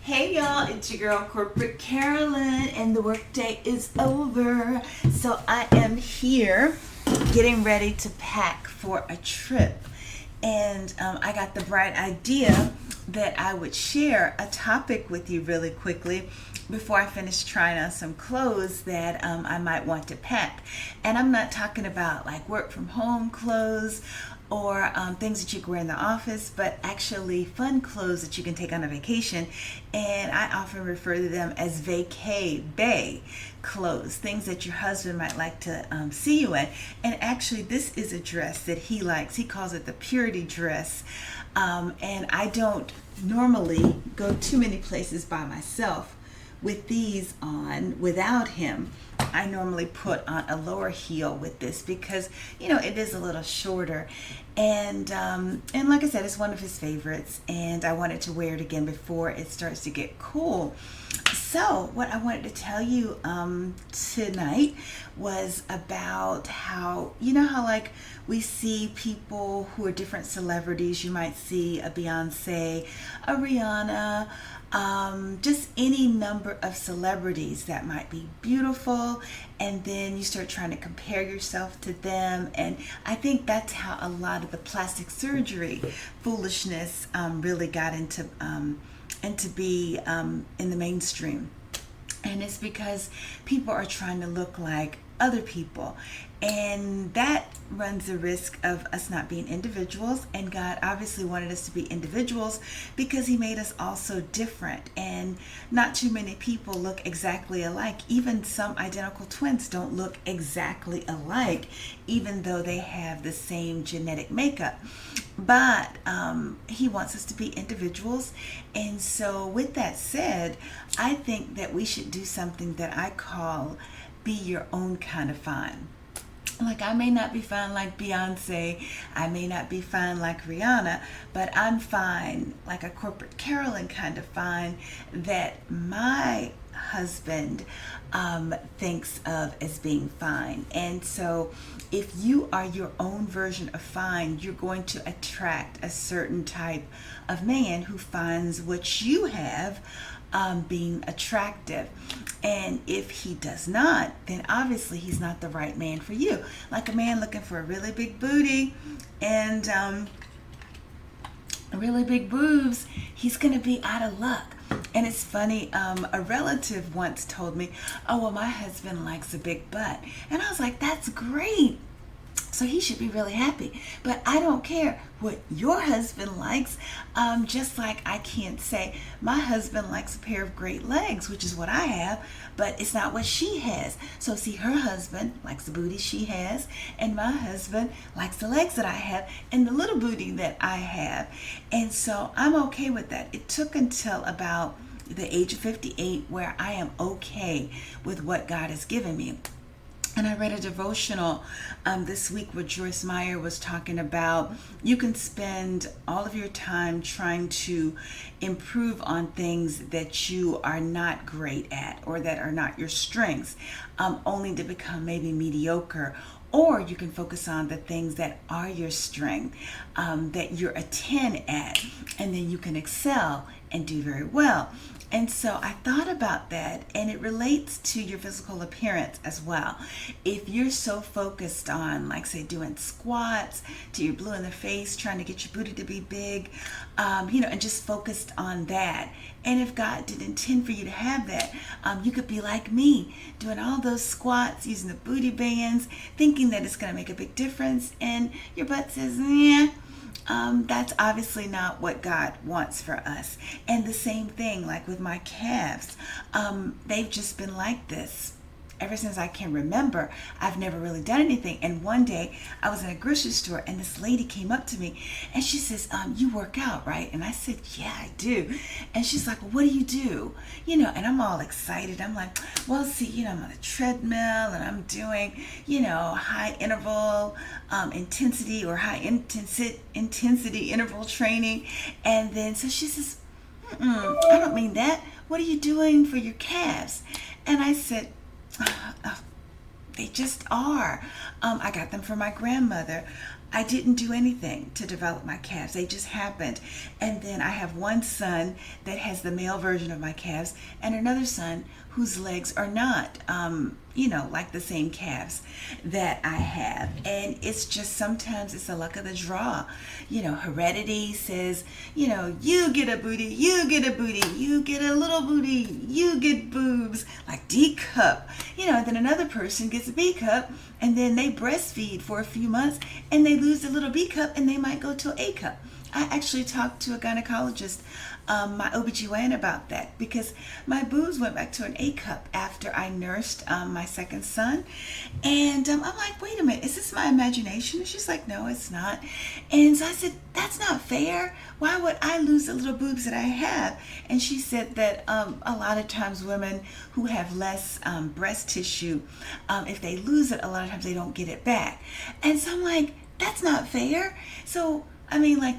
Hey y'all, it's your girl Corporate Carolyn, and the workday is over. So I am here getting ready to pack for a trip. And I got the bright idea that I would share a topic with you really quickly before I finish trying on some clothes that I might want to pack. And I'm not talking about like work from home clothes or things that you can wear in the office, but actually fun clothes that you can take on a vacation. And I often refer to them as vacay bay clothes, things that your husband might like to see you in. And actually, this is a dress that he likes. He calls it the purity dress. And I don't normally go too many places by myself with these on without him. I normally put on a lower heel with this because it is a little shorter, and like I said, it's one of his favorites, and I wanted to wear it again before it starts to get cool. So what I wanted to tell you tonight was about how like we see people who are different celebrities. You might see a Beyonce, a Rihanna, just any number of celebrities that might be beautiful, and then you start trying to compare yourself to them. And I think that's how a lot of the plastic surgery foolishness really got into be in the mainstream. And it's because people are trying to look like other people, and that runs the risk of us not being individuals. And God obviously wanted us to be individuals because he made us all so different, and not too many people look exactly alike. Even some identical twins don't look exactly alike, even though they have the same genetic makeup. But he wants us to be individuals. And so with that said, I think that we should do something that I call be your own kind of fine. Like, I may not be fine like Beyonce, I may not be fine like Rihanna, but I'm fine like a Corporate Carolyn kind of fine that my husband thinks of as being fine. And so if you are your own version of fine, you're going to attract a certain type of man who finds what you have being attractive. And if he does not, then obviously he's not the right man for you. Like a man looking for a really big booty and really big boobs, he's going to be out of luck. And it's funny, a relative once told me, oh, well, my husband likes a big butt. And I was like, that's great. So he should be really happy. But I don't care what your husband likes. Just like I can't say my husband likes a pair of great legs, which is what I have, but it's not what she has. So see, her husband likes the booty she has, and my husband likes the legs that I have and the little booty that I have. And so I'm okay with that. It took until about the age of 58 where I am okay with what God has given me. And I read a devotional this week where Joyce Meyer was talking about you can spend all of your time trying to improve on things that you are not great at or that are not your strengths, only to become maybe mediocre. Or you can focus on the things that are your strength, that you're a 10 at, and then you can excel and do very well. And so I thought about that, and it relates to your physical appearance as well. If you're so focused on, like, say, doing squats till you're blue in the face, trying to get your booty to be big, and just focused on that. And if God didn't intend for you to have that, you could be like me, doing all those squats, using the booty bands, thinking that it's going to make a big difference, and your butt says, yeah. That's obviously not what God wants for us. And the same thing, like with my calves, they've just been like this ever since I can remember. I've never really done anything. And one day I was in a grocery store and this lady came up to me and she says, you work out, right? And I said, yeah, I do. And she's like, well, what do you do? And I'm all excited. I'm like, well, see, I'm on a treadmill and I'm doing, high interval intensity or high intensity interval training. And then so she says, I don't mean that. What are you doing for your calves? And I said, they just are. I got them for my grandmother. I didn't do anything to develop my calves. They just happened. And then I have one son that has the male version of my calves, and another son whose legs are not, like the same calves that I have. And it's just sometimes it's the luck of the draw. Heredity says, you get a booty, you get a booty, you get a little booty, you get boobs, like D cup. And then another person gets a B cup, and then they breastfeed for a few months, and they lose a little B cup, and they might go to A cup. I actually talked to a gynecologist, my OBGYN, about that, because my boobs went back to an A cup after I nursed my second son. And I'm like, wait a minute, is this my imagination? And she's like, no, it's not. And so I said, that's not fair. Why would I lose the little boobs that I have? And she said that a lot of times women who have less breast tissue, if they lose it, a lot of times they don't get it back. And so I'm like, that's not fair. So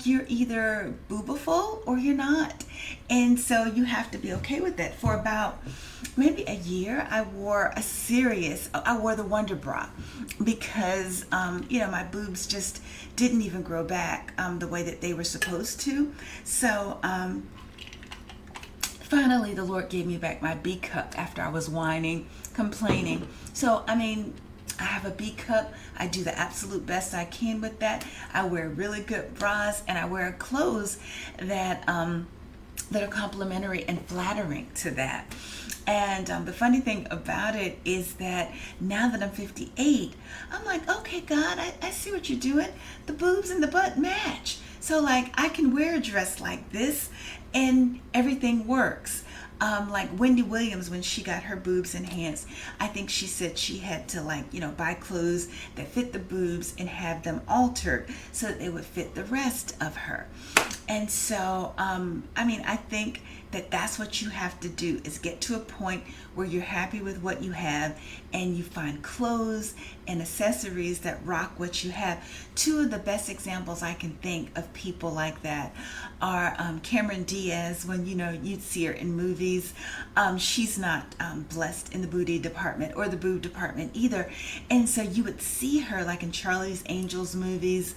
you're either boobiful or you're not. And so you have to be okay with that. For about maybe a year, I wore the Wonder Bra because, my boobs just didn't even grow back the way that they were supposed to. So, finally, the Lord gave me back my B cup after I was whining, complaining. So, I have a B cup. I do the absolute best I can with that. I wear really good bras, and I wear clothes that are complimentary and flattering to that. And the funny thing about it is that now that I'm 58, I'm like, okay, God, I see what you're doing. The boobs and the butt match. So I can wear a dress like this and everything works. Like Wendy Williams, when she got her boobs enhanced, I think she said she had to buy clothes that fit the boobs and have them altered so that they would fit the rest of her. And so, I think that that's what you have to do, is get to a point where you're happy with what you have and you find clothes and accessories that rock what you have. Two of the best examples I can think of people like that are Cameron Diaz. When you'd see her in movies, she's not blessed in the booty department or the boob department either, and so you would see her like in Charlie's Angels movies,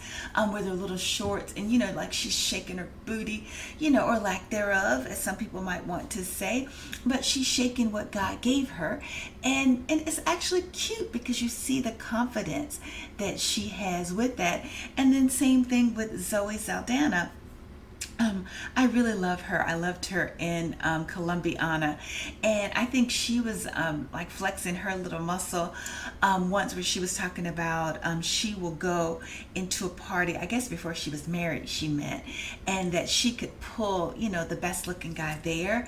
with her little shorts, and she's shaking her booty, or lack thereof, as some people might want to say, but she's shaking what God gave her, and it's actually cute because you see the confidence that she has with that. And then same thing with Zoe Saldana. I really love her. I loved her in Columbiana, and I think she was flexing her little muscle once, where she was talking about she will go into a party, I guess before she was married, she meant, and that she could pull the best looking guy there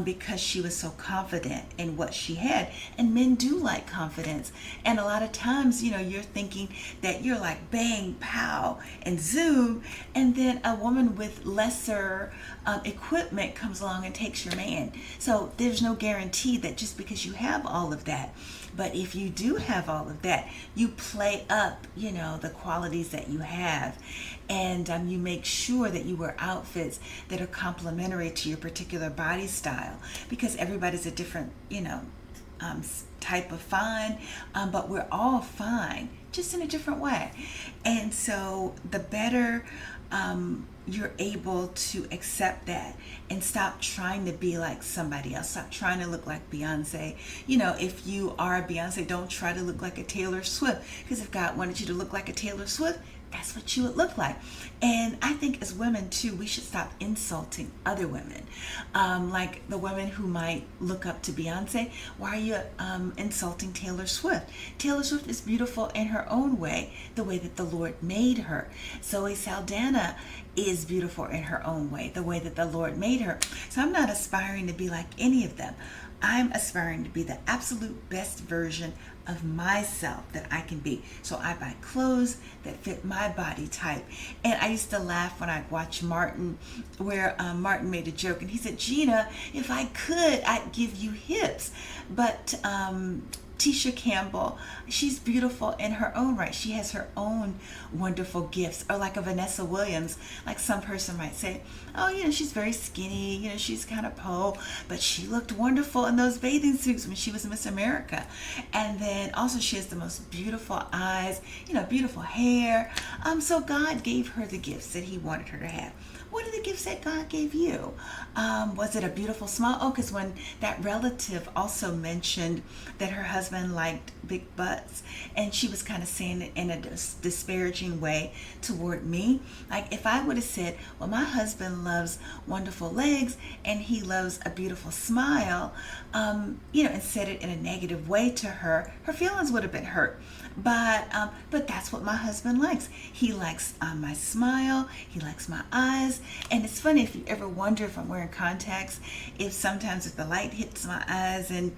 because she was so confident in what she had. And men do like confidence, and a lot of times you're thinking that you're like bang, pow, and zoom, and then a woman with lesser equipment comes along and takes your man. So there's no guarantee that just because you have all of that. But if you do have all of that, you play up, the qualities that you have. And you make sure that you wear outfits that are complementary to your particular body style. Because everybody's a different, type of fine. But we're all fine, just in a different way. And so the better you're able to accept that and stop trying to be like somebody else. Stop trying to look like Beyonce. If you are a Beyonce, don't try to look like a Taylor Swift, because if God wanted you to look like a Taylor Swift, that's what you would look like. And I think as women too, we should stop insulting other women. Like the women who might look up to Beyonce. Why are you insulting Taylor Swift? Taylor Swift is beautiful in her own way, the way that the Lord made her. Zoe Saldana is beautiful in her own way, the way that the Lord made her. So I'm not aspiring to be like any of them. I'm aspiring to be the absolute best version of myself that I can be. So I buy clothes that fit my body type. And I used to laugh when I'd watch Martin, where Martin made a joke and he said, Gina, if I could, I'd give you hips. But Tisha Campbell, she's beautiful in her own right. She has her own wonderful gifts. Or like a Vanessa Williams, like some person might say, oh, she's very skinny, she's kind of but she looked wonderful in those bathing suits when she was Miss America. And then also she has the most beautiful eyes, beautiful hair. So God gave her the gifts that he wanted her to have. What are the gifts that God gave you? Was it a beautiful smile? Oh, because when that relative also mentioned that her husband liked big butts, and she was kind of saying it in a disparaging way toward me. Like if I would have said, well, my husband loves wonderful legs and he loves a beautiful smile, and said it in a negative way to her, her feelings would have been hurt. But that's what my husband likes. He likes my smile. He likes my eyes. And it's funny, if you ever wonder if I'm wearing contacts, if sometimes if the light hits my eyes and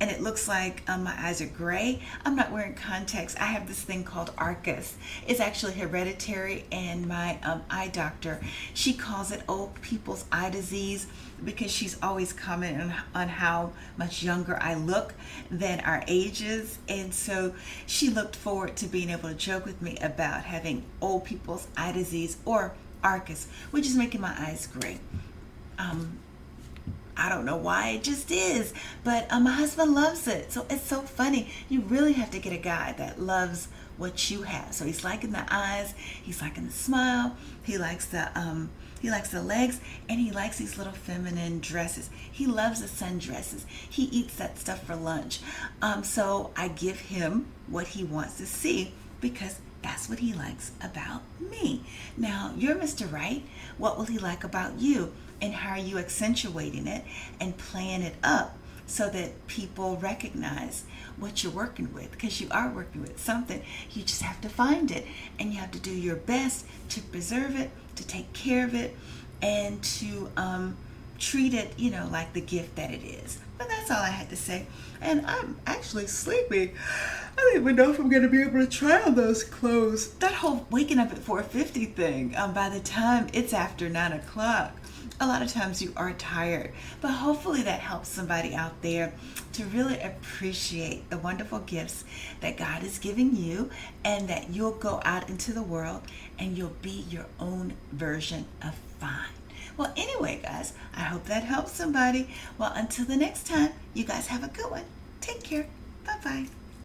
it looks like my eyes are gray, I'm not wearing contacts. I have this thing called Arcus. It's actually hereditary, and my eye doctor, she calls it old people's eye disease because she's always commenting on how much younger I look than our ages. And so she looked forward to being able to joke with me about having old people's eye disease, or Arcus, which is making my eyes gray. I don't know why, it just is, but my husband loves it. So it's so funny. You really have to get a guy that loves what you have. So he's liking the eyes, he's liking the smile, he likes the legs, and he likes these little feminine dresses. He loves the sundresses. He eats that stuff for lunch. So I give him what he wants to see because that's what he likes about me. Now, you're Mr. Right. What will he like about you? And how are you accentuating it and playing it up so that people recognize what you're working with? Because you are working with something. You just have to find it, and you have to do your best to preserve it, to take care of it, and to treat it, like the gift that it is. But that's all I had to say. And I'm actually sleepy. I don't even know if I'm going to be able to try on those clothes. That whole waking up at 4:50 thing, by the time it's after 9 o'clock, a lot of times you are tired. But hopefully that helps somebody out there to really appreciate the wonderful gifts that God is giving you, and that you'll go out into the world and you'll be your own version of fine. Well, anyway, guys, I hope that helps somebody. Well, until the next time, you guys have a good one. Take care. Bye-bye.